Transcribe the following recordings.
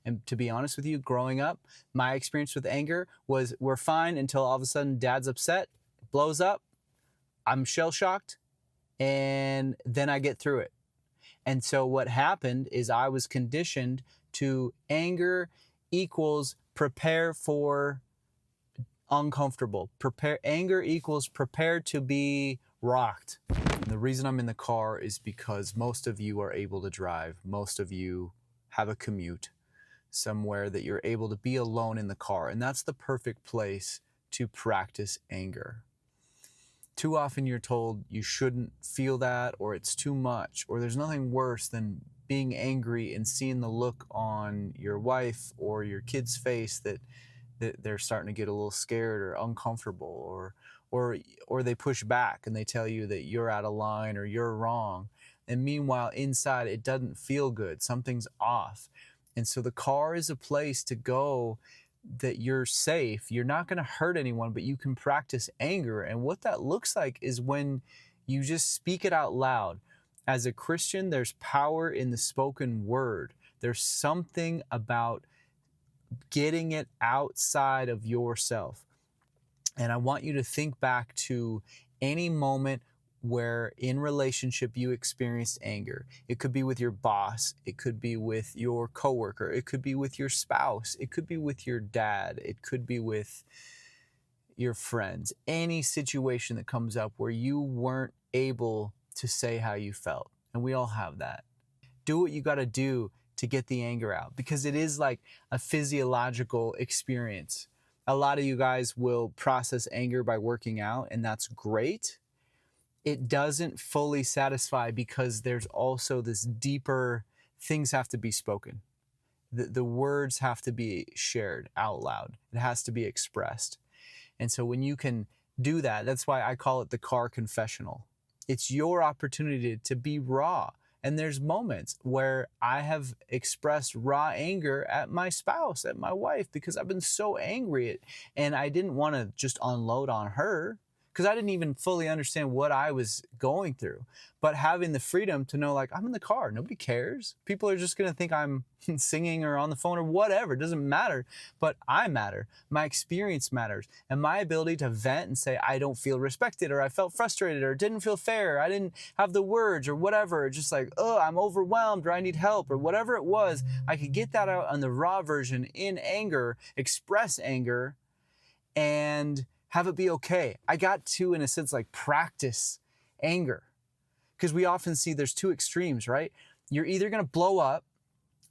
And to be honest with you, growing up, my experience with anger was we're fine until all of a sudden dad's upset, blows up, I'm shell-shocked, and then I get through it. And so what happened is I was conditioned to anger equals prepare for uncomfortable. Anger equals prepare to be rocked. And the reason I'm in the car is because most of you are able to drive. Most of you have a commute somewhere that you're able to be alone in the car. And that's the perfect place to practice anger. Too often you're told you shouldn't feel that, or it's too much, or there's nothing worse than being angry and seeing the look on your wife or your kid's face that they're starting to get a little scared or uncomfortable, or they push back and they tell you that you're out of line or you're wrong. And meanwhile, inside it doesn't feel good. Something's off. And so the car is a place to go that you're safe. You're not going to hurt anyone, but you can practice anger. And what that looks like is when you just speak it out loud. As a Christian, there's power in the spoken word. There's something about getting it outside of yourself. And I want you to think back to any moment where in relationship you experienced anger. It could be with your boss. It could be with your coworker. It could be with your spouse. It could be with your dad. It could be with your friends. Any situation that comes up where you weren't able to say how you felt. And we all have that. Do what you got to do to get the anger out, because it is like a physiological experience. A lot of you guys will process anger by working out, and that's great. It doesn't fully satisfy because there's also this deeper, things have to be spoken. The words have to be shared out loud. It has to be expressed. And so when you can do that, that's why I call it the car confessional. It's your opportunity to be raw. And there's moments where I have expressed raw anger at my spouse, at my wife, because I've been so angry and I didn't want to just unload on her, because I didn't even fully understand what I was going through. But having the freedom to know, like, I'm in the car, nobody cares. People are just going to think I'm singing or on the phone or whatever. It doesn't matter. But I matter. My experience matters. And my ability to vent and say, I don't feel respected, or I felt frustrated, or it didn't feel fair, I didn't have the words, or whatever. Just like, oh, I'm overwhelmed, or I need help, or whatever it was. I could get that out on the raw version in anger, express anger, and have it be okay. I got to, in a sense, like practice anger. Because we often see there's two extremes, right? You're either going to blow up,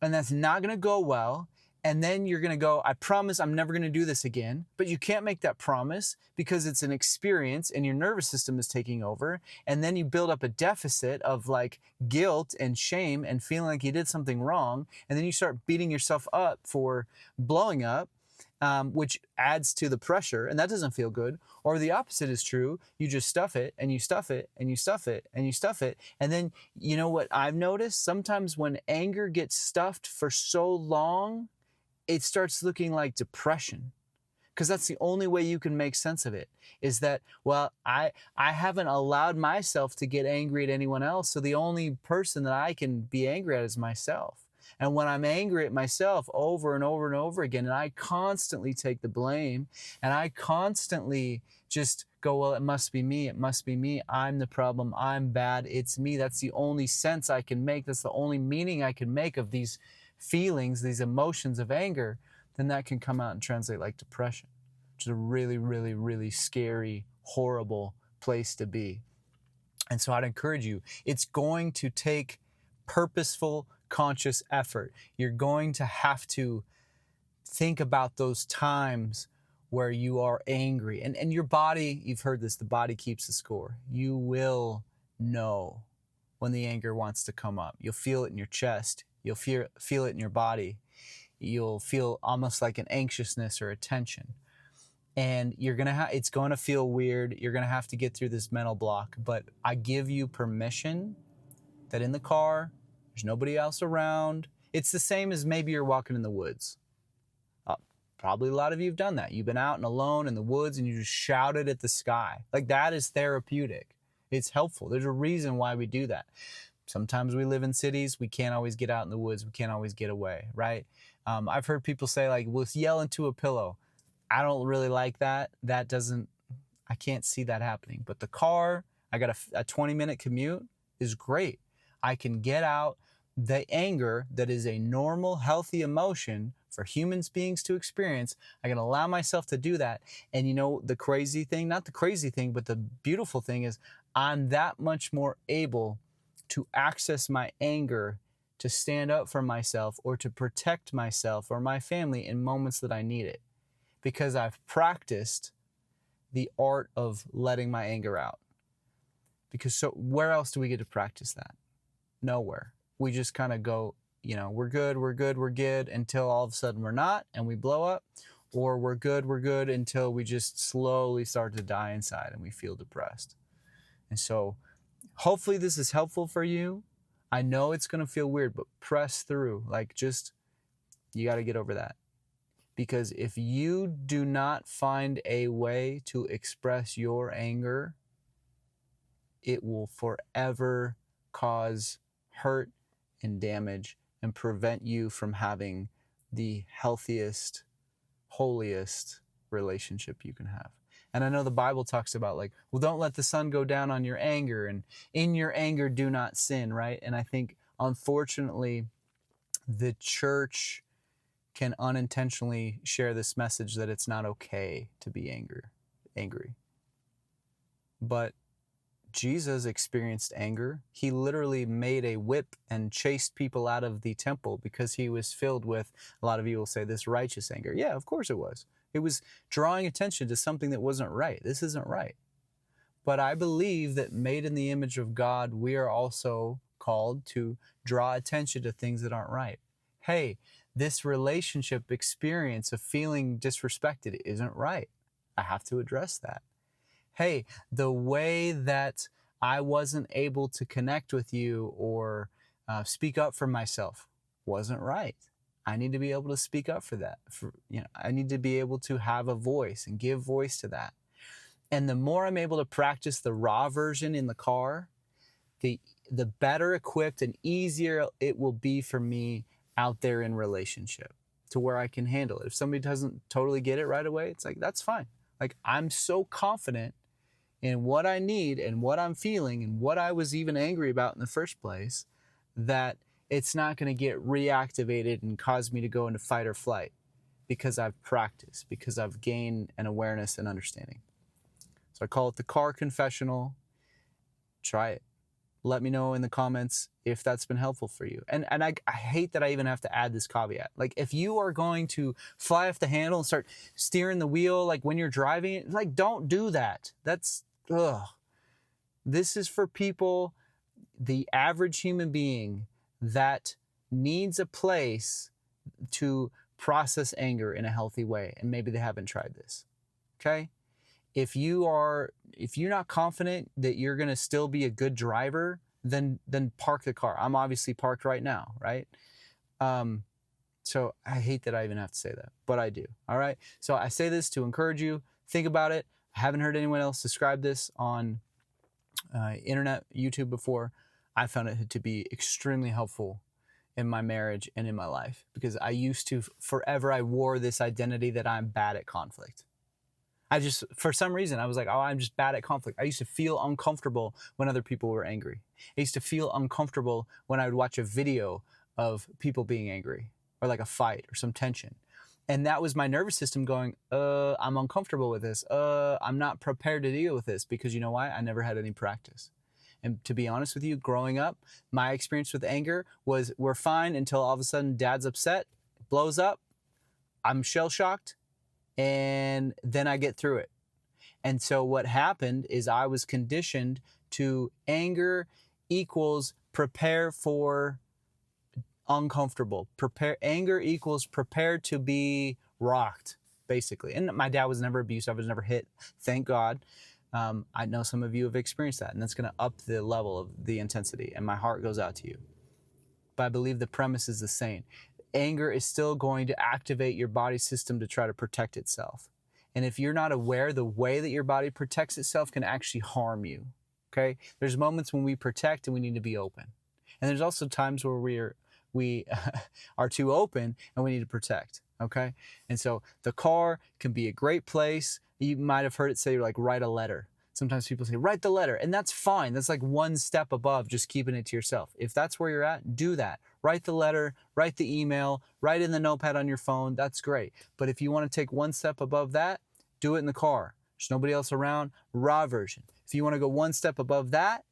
and that's not going to go well, and then you're going to go, I promise I'm never going to do this again. But you can't make that promise because it's an experience and your nervous system is taking over. And then you build up a deficit of like guilt and shame and feeling like you did something wrong. And then you start beating yourself up for blowing up. Which adds to the pressure, and that doesn't feel good. Or the opposite is true. You just stuff it, and you stuff it, and you stuff it, and you stuff it. And then, you know what I've noticed? Sometimes when anger gets stuffed for so long, it starts looking like depression. Because that's the only way you can make sense of it, is that, well, I haven't allowed myself to get angry at anyone else, so the only person that I can be angry at is myself. And when I'm angry at myself over and over and over again, and I constantly take the blame, and I constantly just go, well, it must be me. It must be me. I'm the problem. I'm bad. It's me. That's the only sense I can make. That's the only meaning I can make of these feelings, these emotions of anger. Then that can come out and translate like depression, which is a really, really, really scary, horrible place to be. And so I'd encourage you, it's going to take purposeful, conscious effort. You're going to have to think about those times where you are angry. And your body, you've heard this, the body keeps the score. You will know when the anger wants to come up. You'll feel it in your chest. You'll feel it in your body. You'll feel almost like an anxiousness or a tension. And it's going to feel weird. You're going to have to get through this mental block. But I give you permission that in the car, there's nobody else around. It's the same as maybe you're walking in the woods. Probably a lot of you have done that. You've been out and alone in the woods and you just shouted at the sky. Like, that is therapeutic. It's helpful. There's a reason why we do that. Sometimes we live in cities. We can't always get out in the woods. We can't always get away, right? I've heard people say like, we'll yell into a pillow. I don't really like that. I can't see that happening. But the car, I got a 20-minute commute is great. I can get out the anger that is a normal, healthy emotion for human beings to experience. I can allow myself to do that. And you know, the crazy thing, not the crazy thing, but the beautiful thing is I'm that much more able to access my anger to stand up for myself or to protect myself or my family in moments that I need it, because I've practiced the art of letting my anger out. Because so where else do we get to practice that? Nowhere. We just kind of go, you know, we're good until all of a sudden we're not and we blow up, or we're good until we just slowly start to die inside and we feel depressed. And so hopefully this is helpful for you. I know it's going to feel weird, but press through. Like, just, you got to get over that. Because if you do not find a way to express your anger, it will forever cause hurt and damage and prevent you from having the healthiest, holiest relationship you can have. And I know the Bible talks about like, well, don't let the sun go down on your anger, and in your anger do not sin, right? And I think, unfortunately, the church can unintentionally share this message that it's not okay to be angry. But Jesus experienced anger. He literally made a whip and chased people out of the temple because he was filled with, a lot of you will say, this righteous anger. Yeah, of course it was. It was drawing attention to something that wasn't right. This isn't right. But I believe that made in the image of God, we are also called to draw attention to things that aren't right. Hey, this relationship experience of feeling disrespected isn't right. I have to address that. Hey, the way that I wasn't able to connect with you or speak up for myself wasn't right. I need to be able to speak up for that. I need to be able to have a voice and give voice to that. And the more I'm able to practice the raw version in the car, the better equipped and easier it will be for me out there in relationship, to where I can handle it. If somebody doesn't totally get it right away, it's like, that's fine. Like, I'm so confident in what I need and what I'm feeling and what I was even angry about in the first place, that it's not going to get reactivated and cause me to go into fight or flight, because I've practiced, because I've gained an awareness and understanding. So I call it the car confessional. Try it. Let me know in the comments if that's been helpful for you. And I hate that I even have to add this caveat. Like, if you are going to fly off the handle and start steering the wheel, like when you're driving, like, don't do that. That's, ugh. This is for people, the average human being that needs a place to process anger in a healthy way. And maybe they haven't tried this. Okay? If you're not confident that you're going to still be a good driver, then park the car. I'm obviously parked right now, right? So I hate that I even have to say that, but I do. All right. So I say this to encourage you. Think about it. I haven't heard anyone else describe this on internet, YouTube before. I found it to be extremely helpful in my marriage and in my life, because I used to forever, I wore this identity that I'm bad at conflict. For some reason, I was like, oh, I'm just bad at conflict. I used to feel uncomfortable when other people were angry. I used to feel uncomfortable when I would watch a video of people being angry, or like a fight or some tension. And that was my nervous system going, I'm uncomfortable with this. I'm not prepared to deal with this, because you know why? I never had any practice. And to be honest with you, growing up, my experience with anger was, we're fine until all of a sudden dad's upset, blows up, I'm shell-shocked, and then I get through it. And so what happened is I was conditioned to anger equals prepare for uncomfortable. Anger equals prepared to be rocked, basically. And my dad was never abusive. I was never hit, thank God. I know some of you have experienced that, and that's going to up the level of the intensity, and my heart goes out to you. But I believe the premise is the same. Anger is still going to activate your body system to try to protect itself. And if you're not aware, the way that your body protects itself can actually harm you. Okay? There's moments when we protect and we need to be open. And there's also times where we're we are too open and we need to protect. Okay. And so the car can be a great place. You might have heard it say, like, write a letter. Sometimes people say, write the letter. And that's fine. That's like one step above just keeping it to yourself. If that's where you're at, do that. Write the letter, write the email, write in the notepad on your phone. That's great. But if you want to take one step above that, do it in the car. There's nobody else around. Raw version. If you want to go one step above that,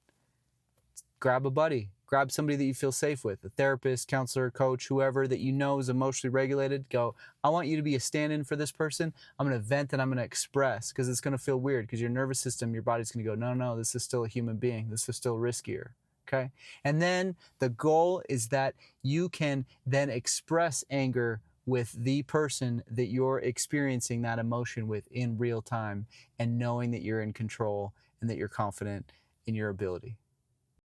grab a buddy. Grab somebody that you feel safe with, a therapist, counselor, coach, whoever that you know is emotionally regulated. Go, I want you to be a stand-in for this person. I'm going to vent and I'm going to express, because it's going to feel weird, because your nervous system, your body's going to go, no, this is still a human being. This is still riskier. Okay. And then the goal is that you can then express anger with the person that you're experiencing that emotion with in real time, and knowing that you're in control and that you're confident in your ability.